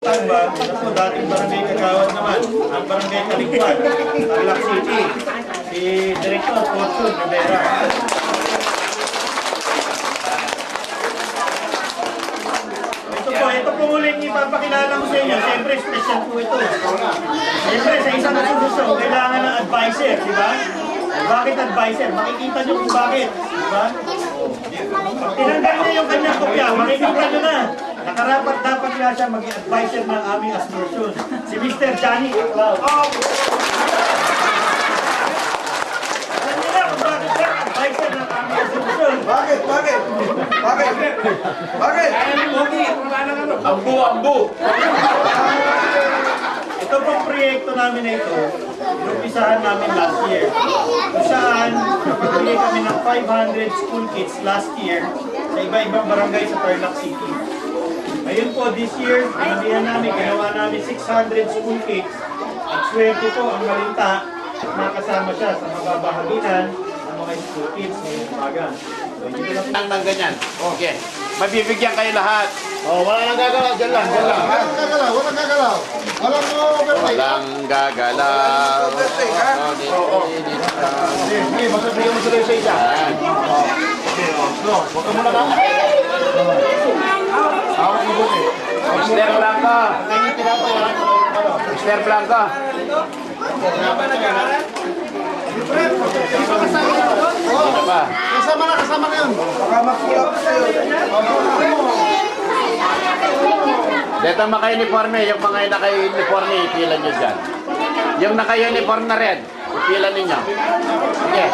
Tagba, ito dating barangay Kagawad naman, ang barangay Kaligpan, Tarlac City, si Director Fortune Rivera. Ito po muling ipapakilala ko sa inyo. Siyempre, special po ito. Siyempre, sa isang asusunod, kailangan ng advisor, di ba? Bakit advisor? Makikita nyo kung bakit, di ba? Pag tinanggal niya yung kanyang kopya, makikita nyo na. Nakarapat dapat nga siya maging advisor ng aming asosasyon. Si Mr. Johnny Aclao. Alam niyo na kung bakit siya advisor ng aming asosasyon. Bakit? Ambo! Ito pong proyekto namin na ito, inumpisahan namin last year. Kung saan, nagbigay kami ng 500 school kids last year sa iba-ibang barangay sa Tarlac City. Ngayon po, this year, pinabihan namin, ginawa namin 600 school kids. At swerte po ang malinta, nakasama siya sa mababahaginan ng mga school kids ngayong umaga. Nang ganyan. Okay. Mabibigyan kayo lahat. Oh, wala nang gagalaw, dyan lang. Walang gagalaw. Walang overtake. Walang gagalaw. Sige, masabigyan mo sila sa isa. Huwag ka muna ka. Hawak mo buti. Mr. Blanco. Mr. Blanco. Ano ba? Kasama na yun. Baka magkulap sa'yo. Dito maka-uniforme, yung mga naka-uniforme, ipila nyo dyan. Yung naka-uniform na red, ipila ninyo. Sige.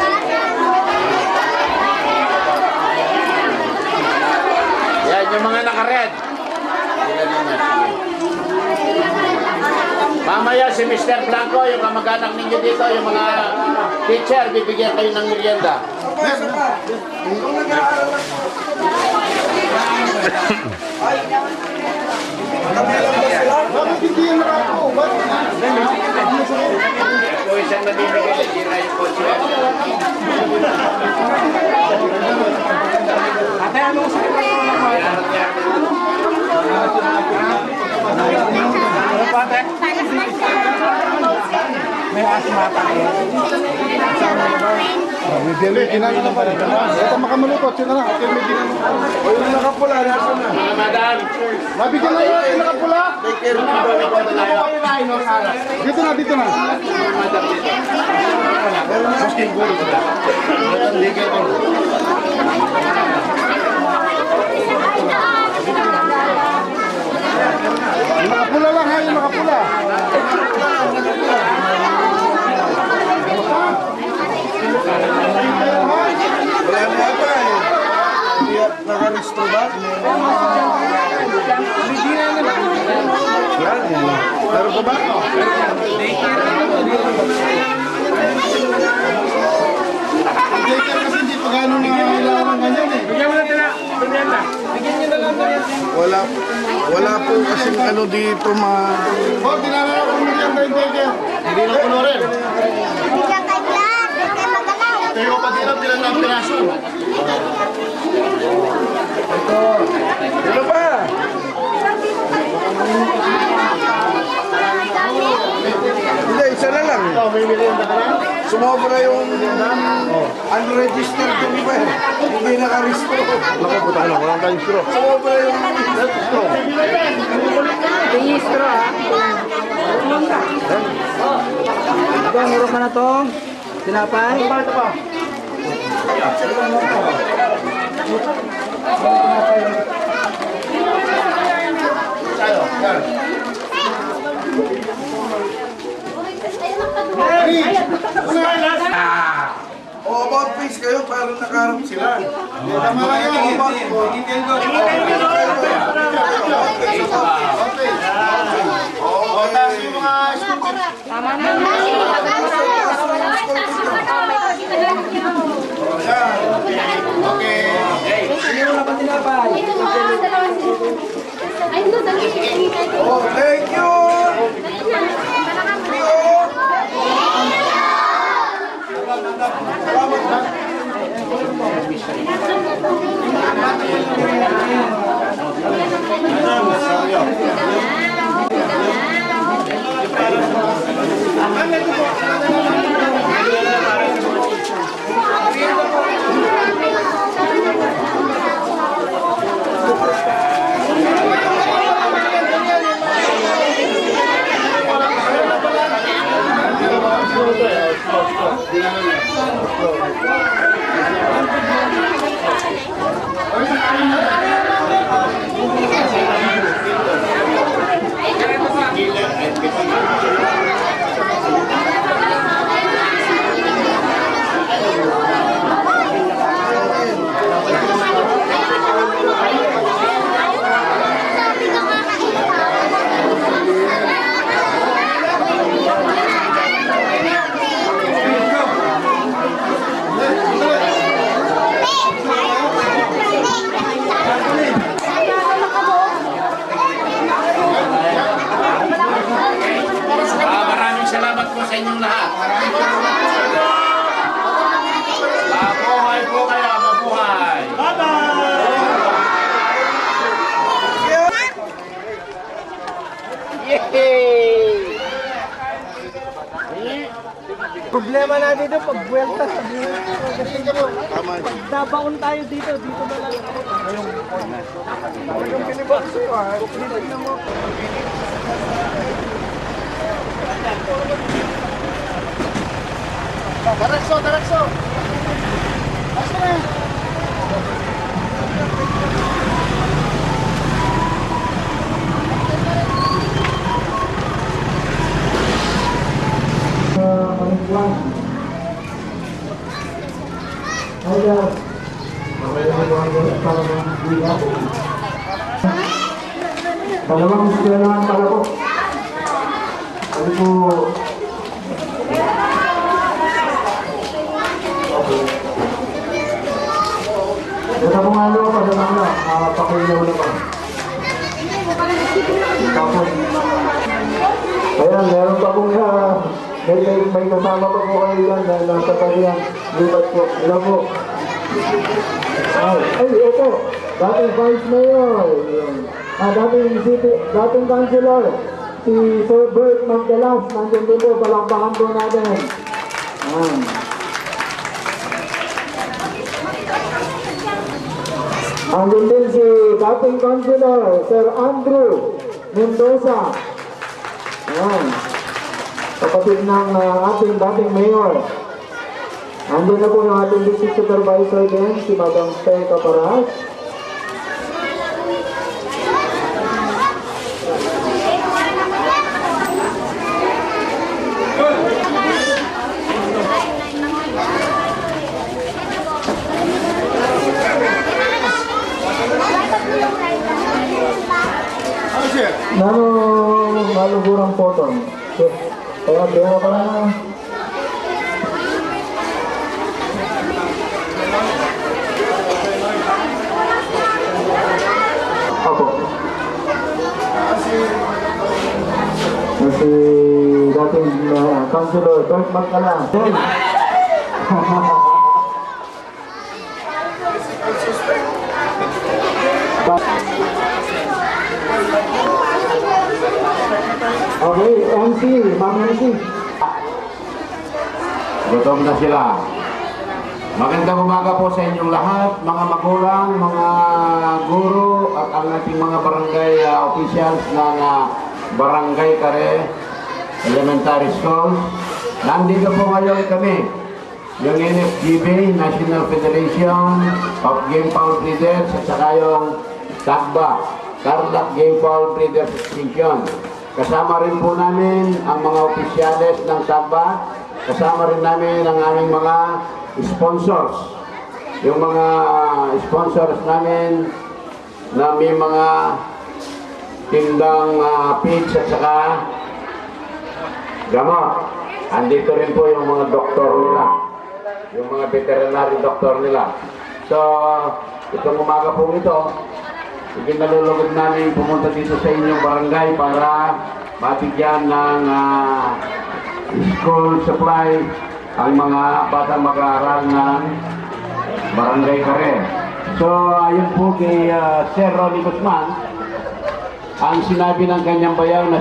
Yan, yung mga naka-red. Ipila ninyo. Sige. Mamaya si Mr. Blanco, yung kamag-anak ninyo dito, yung mga teacher, bibigyan kayo ng merienda. Bakit hindi yung nakapo? Kung isang nabibigay, sira yung kotse. Ate, ano sa may asma pa kayo. Bibili, kinano na pala. Ito makamalukot, sila na. Okay, may ginano. O yung nakapula, nasa na. Madam. Mabigyan na yun, yung nakapula. Dito na. Madam dito. Masking gulo sila. Yung nakapula lang ha, yung nakapula. Wala na ata eh. Hindi nakaristro ba? Yan. Meron pa ba? Daycare kasi hindi pa gano'n nangangailangan ng ganyan eh. Bigyan mo na tila. Bigyan nyo na lang. Wala po kasing ano dito Oh, dinala ko merienda yung daycare. Hindi na puno rin. Pero pag-ilang nila ng piraso. Ito. Ano ba? Hindi, isa na lang. May merienda ka na? Sumobra yung unregistered yung iba eh. Hindi nakaristro. Naku, puta ka lang. Walang tayong stro. Sumobra yung stro. Tingin straw ha. Ito, muro ka na to. Tinapay. Ito pa. Tayo, yan. O about face kayo, parang nakaharap sila. Tama lang yun. Tama na. Okay. Hindi mo na ba tinapay? Oh, thank you. Salamat. sa inyong lahat. Mabuhay po kayo, mabuhay. Problema natin dito, pag buwelta sa kasi Tama. nabaon tayo dito na lang. Talagang pinibak sa'yo ha. Tingnan mo. Darakso, darakso. Asa na? Dalawang eskwelahan pala po. Ano po? Ito po nga po, padamang na. Pakilaw na pa. Tapos, ayan, meron pa pong may kasama pa po kayo yan na nasa kanyang lupat po. Ilan po? Ay, ito. Dating Vice Mayor. Dating Councilor. Si Sir Bert Mantelas. Nandiyan din po. Palakpakan po natin. Ayan. Andun din si dating Councilor. Sir Andrew Mendoza. Ayan. Kapatid ng ating dating Mayor. Andun na po yung ating District Supervisor din, si Madam Faye Caparas. Ano siya? Malugurang photo. Kaya pera pala na. Ako. Si dating Councilor Bert Magkala. Okay, MC, Ma'am MC. Gutom na sila. Magandang umaga po sa inyong lahat, mga magulang, mga guro, at ang ating mga barangay officials ng Barangay Kare Elementary School. Nandito po ngayon kami, yung NFGB, National Federation of Game Fowl Breeders, at saka yung TAGBA, Tarlac Game Fowl Breeders Extension. Kasama rin po namin ang mga opisyales ng TAGBA, kasama rin namin ang aming mga sponsors. Yung mga sponsors namin na may mga tindang feeds at saka gamot. Andito rin po yung mga doktor nila, yung mga veterinary doktor nila. So, itong umaga po ito, ikinalulugod namin pumunta dito sa inyong barangay para mabigyan ng school supply ang mga batang mag-aaral ng Barangay Kare. So, ayun po kay Sir Ronnie Guzman, ang sinabi ng kanyang bayaw na